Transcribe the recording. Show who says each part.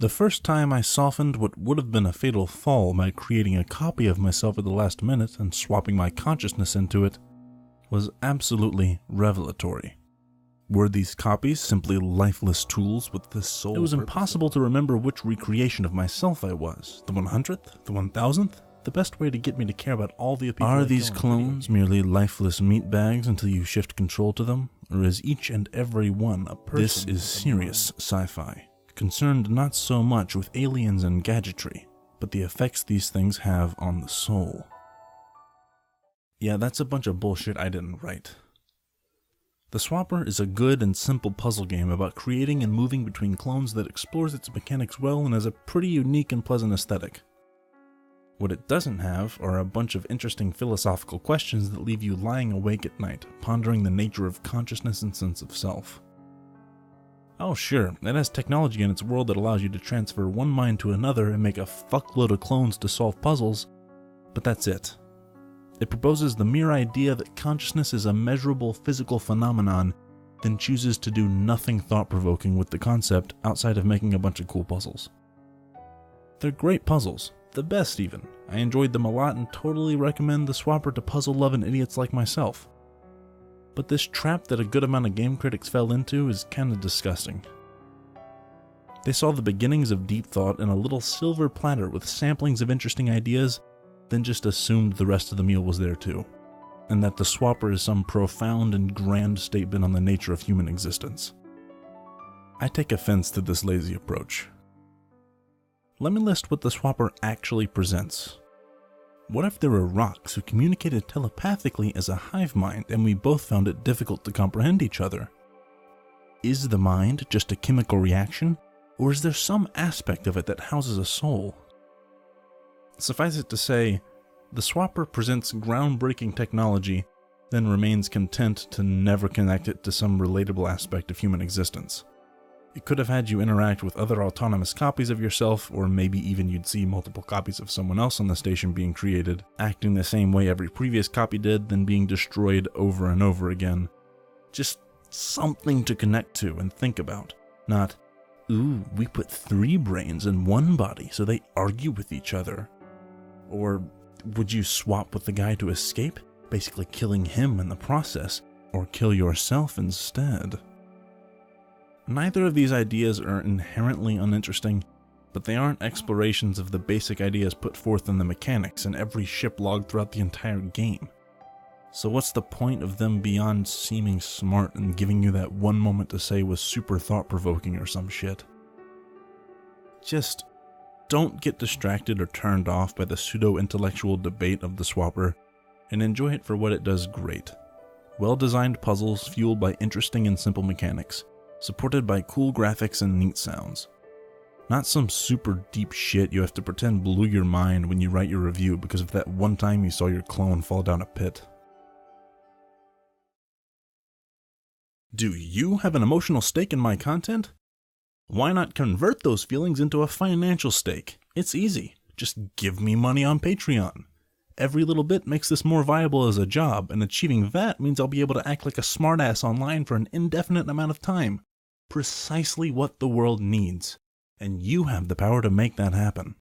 Speaker 1: The first time I softened what would have been a fatal fall by creating a copy of myself at the last minute and swapping my consciousness into it was absolutely revelatory. Were these copies simply lifeless tools with the sole purpose? It was impossible to remember which recreation of myself I was. The 100th? The 1000th? The best way to get me to care about all the people. Are these clones merely lifeless meat bags until you shift control to them? Or is each and every one a person? This is serious sci-fi, concerned not so much with aliens and gadgetry, but the effects these things have on the soul. Yeah, that's a bunch of bullshit I didn't write. The Swapper is a good and simple puzzle game about creating and moving between clones that explores its mechanics well and has a pretty unique and pleasant aesthetic. What it doesn't have are a bunch of interesting philosophical questions that leave you lying awake at night, pondering the nature of consciousness and sense of self. Oh sure, it has technology in its world that allows you to transfer one mind to another and make a fuckload of clones to solve puzzles, but that's it. It proposes the mere idea that consciousness is a measurable physical phenomenon, then chooses to do nothing thought-provoking with the concept outside of making a bunch of cool puzzles. They're great puzzles, the best even. I enjoyed them a lot and totally recommend the Swapper to puzzle-loving idiots like myself. But this trap that a good amount of game critics fell into is kinda disgusting. They saw the beginnings of deep thought in a little silver platter with samplings of interesting ideas, then just assumed the rest of the meal was there too, and that the Swapper is some profound and grand statement on the nature of human existence. I take offense to this lazy approach. Let me list what the Swapper actually presents. What if there were rocks who communicated telepathically as a hive mind and we both found it difficult to comprehend each other? Is the mind just a chemical reaction, or is there some aspect of it that houses a soul? Suffice it to say, the Swapper presents groundbreaking technology, then remains content to never connect it to some relatable aspect of human existence. It could have had you interact with other autonomous copies of yourself, or maybe even you'd see multiple copies of someone else on the station being created, acting the same way every previous copy did, then being destroyed over and over again. Just something to connect to and think about, not, ooh, we put 3 brains in one body so they argue with each other. Or would you swap with the guy to escape, basically killing him in the process, or kill yourself instead? Neither of these ideas are inherently uninteresting, but they aren't explorations of the basic ideas put forth in the mechanics in every ship log throughout the entire game. So what's the point of them beyond seeming smart and giving you that one moment to say was super thought-provoking or some shit? Just don't get distracted or turned off by the pseudo-intellectual debate of the Swapper, and enjoy it for what it does great. Well-designed puzzles fueled by interesting and simple mechanics, supported by cool graphics and neat sounds. Not some super deep shit you have to pretend blew your mind when you write your review because of that one time you saw your clone fall down a pit. Do you have an emotional stake in my content? Why not convert those feelings into a financial stake? It's easy. Just give me money on Patreon. Every little bit makes this more viable as a job, and achieving that means I'll be able to act like a smartass online for an indefinite amount of time. Precisely what the world needs, and you have the power to make that happen.